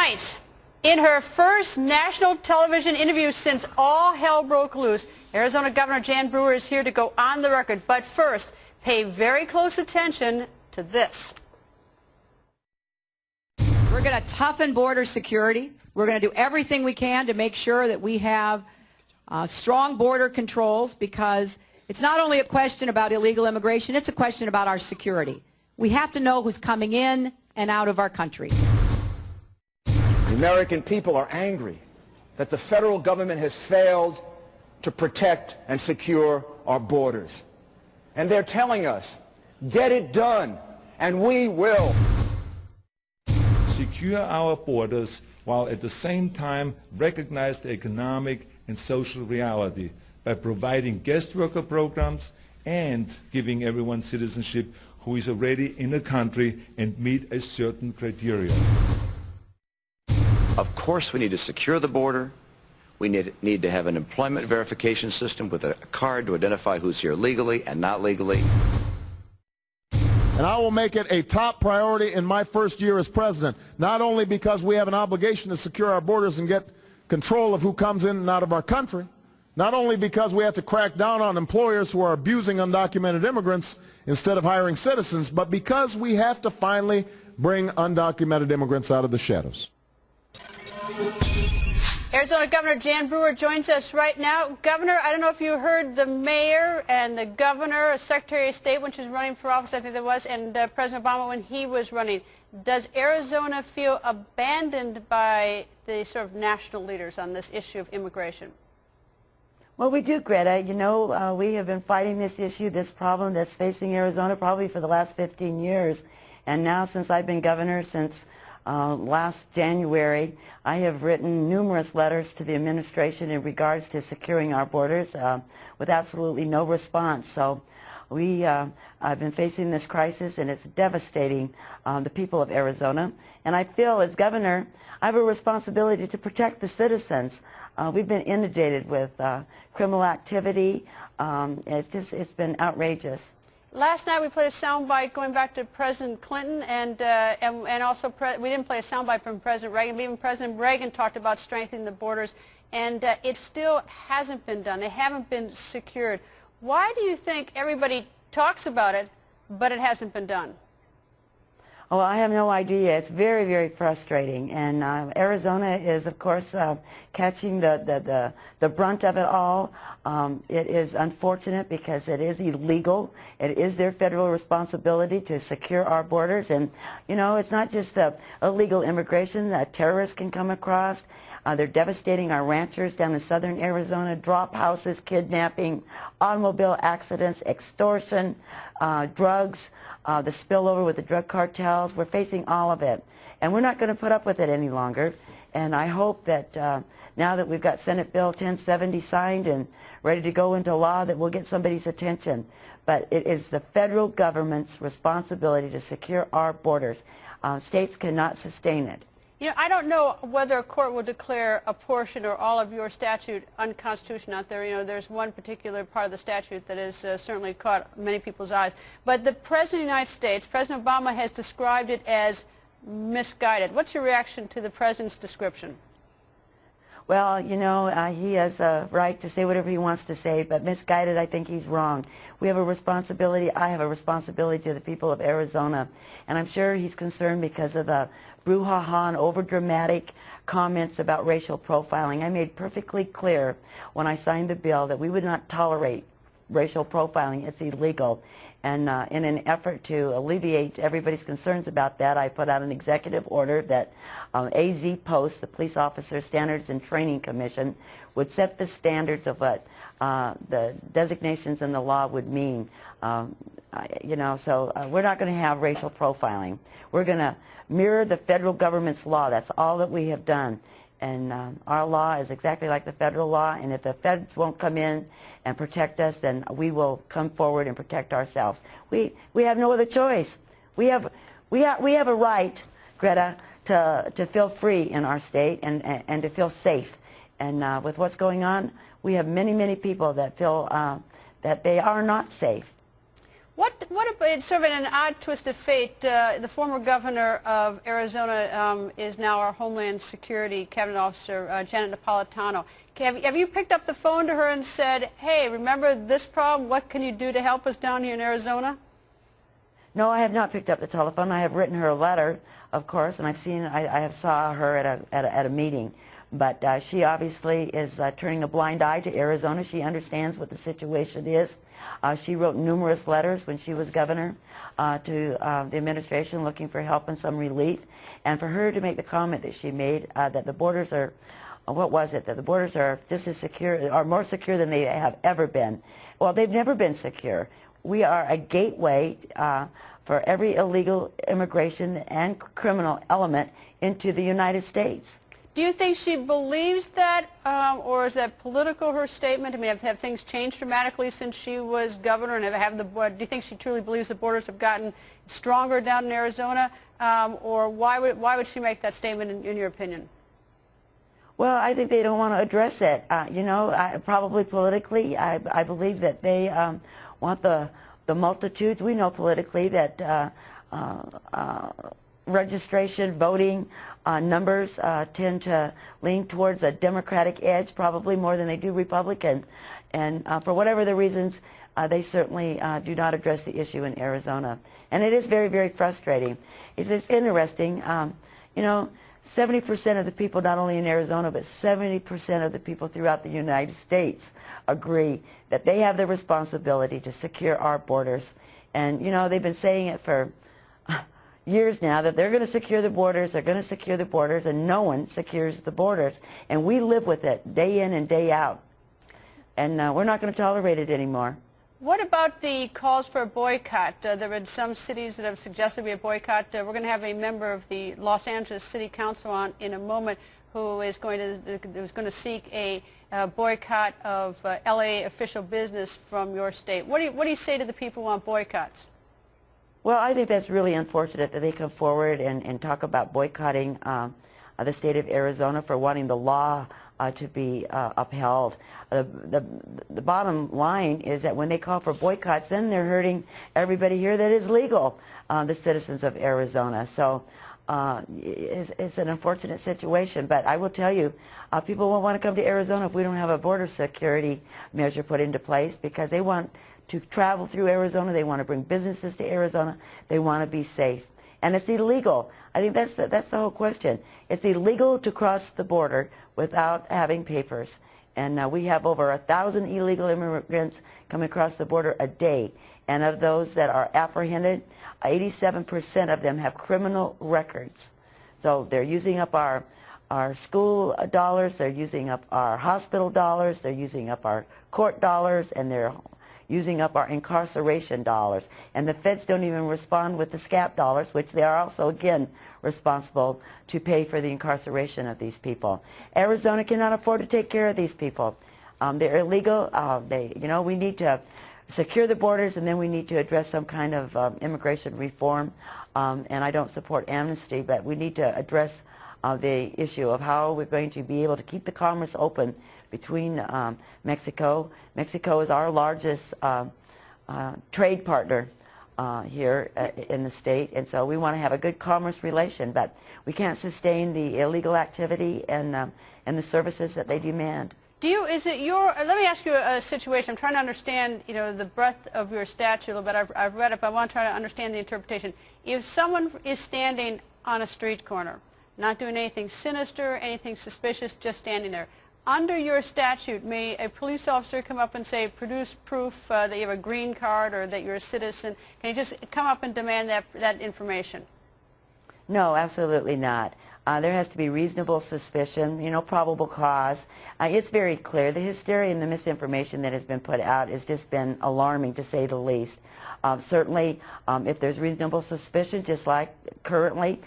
Tonight, in her first national television interview since all hell broke loose, Arizona Governor Jan Brewer is here to go on the record. But first, pay very close attention to this. We're going to toughen border security. We're going to do everything we can to make sure that we have strong border controls, because it's not only a question about illegal immigration, it's a question about our security. We have to know who's coming in and out of our country. The American people are angry that the federal government has failed to protect and secure our borders. And they're telling us, get it done, and we will. Secure our borders while at the same time recognize the economic and social reality by providing guest worker programs and giving everyone citizenship who is already in the country and meet a certain criteria. Of course we need to secure the border. We need to have an employment verification system with a card to identify who's here legally and not legally. And I will make it a top priority in my first year as president, not only because we have an obligation to secure our borders and get control of who comes in and out of our country, not only because we have to crack down on employers who are abusing undocumented immigrants instead of hiring citizens, but because we have to finally bring undocumented immigrants out of the shadows. Arizona Governor Jan Brewer joins us right now. Governor, I don't know if you heard the mayor and the governor, Secretary of State when she was running for office, I think there was, and President Obama when he was running. Does Arizona feel abandoned by the sort of national leaders on this issue of immigration? Well, we do, Greta. You know, we have been fighting this issue, this problem that's facing Arizona probably for the last 15 years. And now, since I've been governor since last January, I have written numerous letters to the administration in regards to securing our borders with absolutely no response. So we have been facing this crisis, and it's devastating the people of Arizona. And I feel, as governor, I have a responsibility to protect the citizens. We've been inundated with criminal activity. It's been outrageous. Last night we played a soundbite going back to President Clinton, and also we didn't play a soundbite from President Reagan. Even President Reagan talked about strengthening the borders, and it still hasn't been done. They haven't been secured. Why do you think everybody talks about it, but it hasn't been done? Oh, I have no idea. It's very, very frustrating. And Arizona is, of course, catching the brunt of it all. It is unfortunate because it is illegal. It is their federal responsibility to secure our borders. And, you know, it's not just the illegal immigration that terrorists can come across. They're devastating our ranchers down in southern Arizona, drop houses, kidnapping, automobile accidents, extortion, drugs, the spillover with the drug cartels. We're facing all of it. And we're not going to put up with it any longer. And I hope that now that we've got Senate Bill 1070 signed and ready to go into law, that we'll get somebody's attention. But it is the federal government's responsibility to secure our borders. States cannot sustain it. You know, I don't know whether a court will declare a portion or all of your statute unconstitutional out there. You know, there's one particular part of the statute that has certainly caught many people's eyes. But the President of the United States, President Obama, has described it as misguided. What's your reaction to the President's description? Well, you know, he has a right to say whatever he wants to say, but misguided, I think he's wrong. We have a responsibility, I have a responsibility to the people of Arizona, and I'm sure he's concerned because of the brouhaha and overdramatic comments about racial profiling. I made perfectly clear when I signed the bill that we would not tolerate racial profiling. It's illegal. And in an effort to alleviate everybody's concerns about that, I put out an executive order that AZ Post, the Police Officer Standards and Training Commission, would set the standards of what the designations in the law would mean. You know, so we're not going to have racial profiling. We're going to mirror the federal government's law. That's all that we have done. And our law is exactly like the federal law, and if the feds won't come in and protect us, then we will come forward and protect ourselves. We have no other choice. We have a right, Greta, to feel free in our state and to feel safe. And with what's going on, we have many, many people that feel that they are not safe. What about, it's sort of an odd twist of fate, the former governor of Arizona is now our Homeland Security Cabinet Officer, Janet Napolitano. Have you picked up the phone to her and said, hey, remember this problem? What can you do to help us down here in Arizona? No, I have not picked up the telephone. I have written her a letter, of course, and I have saw her at a meeting. But she obviously is turning a blind eye to Arizona. She understands what the situation is. She wrote numerous letters when she was governor to the administration looking for help and some relief. And for her to make the comment that she made that the borders are, what was it, that the borders are just as secure, are more secure than they have ever been. Well, they've never been secure. We are a gateway for every illegal immigration and criminal element into the United States. Do you think she believes that, or is that political, her statement? I mean, have things changed dramatically since she was governor? And do you think she truly believes the borders have gotten stronger down in Arizona? Or why would she make that statement, in your opinion? Well, I think they don't want to address it. You know, probably politically, I believe that they want the multitudes. We know politically that registration, voting numbers tend to lean towards a Democratic edge, probably more than they do Republican. And for whatever the reasons, they certainly do not address the issue in Arizona. And it is very, very frustrating. It's interesting, you know, 70% of the people, not only in Arizona, but 70% of the people throughout the United States agree that they have the responsibility to secure our borders. And, you know, they've been saying it for years now, that they're going to secure the borders, and no one secures the borders. And we live with it day in and day out. And we're not going to tolerate it anymore. What about the calls for a boycott? There have been some cities that have suggested a boycott. We're going to have a member of the Los Angeles City Council on in a moment who is going to seek a boycott of LA official business from your state. What do you say to the people who want boycotts? Well, I think that's really unfortunate that they come forward and talk about boycotting the state of Arizona for wanting the law to be upheld. The bottom line is that when they call for boycotts, then they're hurting everybody here that is legal, the citizens of Arizona. So it's an unfortunate situation. But I will tell you, people won't want to come to Arizona if we don't have a border security measure put into place, because they want to travel through Arizona. They want to bring businesses to Arizona. They want to be safe. And it's illegal. I think that's the whole question. It's illegal to cross the border without having papers. And we have over 1,000 illegal immigrants coming across the border a day. And of those that are apprehended, 87% of them have criminal records. So they're using up our school dollars, they're using up our hospital dollars, they're using up our court dollars, and they're using up our incarceration dollars. And the feds don't even respond with the SCAP dollars, which they are also, again, responsible to pay for the incarceration of these people. Arizona cannot afford to take care of these people. They're illegal. We need to secure the borders, and then we need to address some kind of immigration reform. And I don't support amnesty, but we need to address the issue of how we're going to be able to keep the commerce open between Mexico. Mexico is our largest trade partner here in the state, and so we want to have a good commerce relation, but we can't sustain the illegal activity and the services that they demand. Let me ask you a situation. I'm trying to understand, the breadth of your statute a little bit. I've read it, but I want to try to understand the interpretation. If someone is standing on a street corner, not doing anything sinister, anything suspicious, just standing there, under your statute, may a police officer come up and say, produce proof that you have a green card or that you're a citizen? Can you just come up and demand that information? No, absolutely not. There has to be reasonable suspicion, probable cause. It's very clear. The hysteria and the misinformation that has been put out has just been alarming, to say the least. Certainly, if there's reasonable suspicion, just like currently,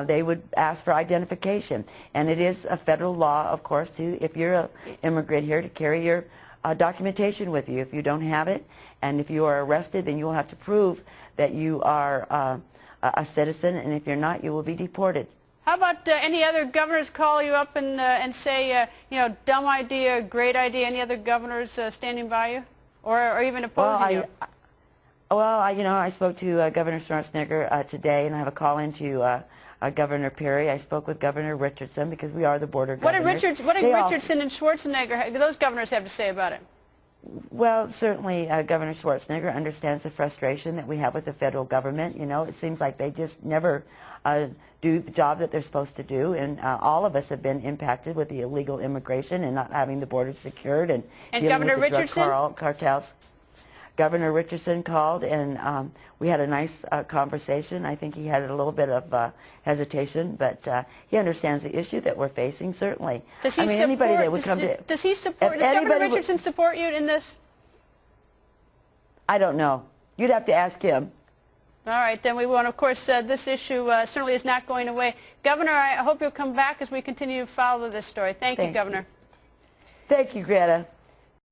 they would ask for identification. And it is a federal law, of course, if you're an immigrant here, to carry your documentation with you. If you don't have it, and if you are arrested, then you will have to prove that you are a citizen, and if you're not, you will be deported. How about any other governors call you up and say, dumb idea, great idea? Any other governors standing by you, or even opposing you? Well, I spoke to Governor Schwarzenegger today, and I have a call into Governor Perry. I spoke with Governor Richardson because we are the border governors. What did Richardson and Schwarzenegger, those governors, have to say about it? Well, certainly Governor Schwarzenegger understands the frustration that we have with the federal government. It seems like they just never do the job that they're supposed to do, and all of us have been impacted with the illegal immigration and not having the borders secured and dealing Governor with the Richardson? drug cartels. Governor Richardson called, and we had a nice conversation. I think he had a little bit of hesitation, but he understands the issue that we're facing, certainly. Does he anybody that would come to... Does Governor Richardson support you in this? I don't know. You'd have to ask him. All right, then we want, of course, this issue certainly is not going away. Governor, I hope you'll come back as we continue to follow this story. Thank you, Governor. Thank you, Greta.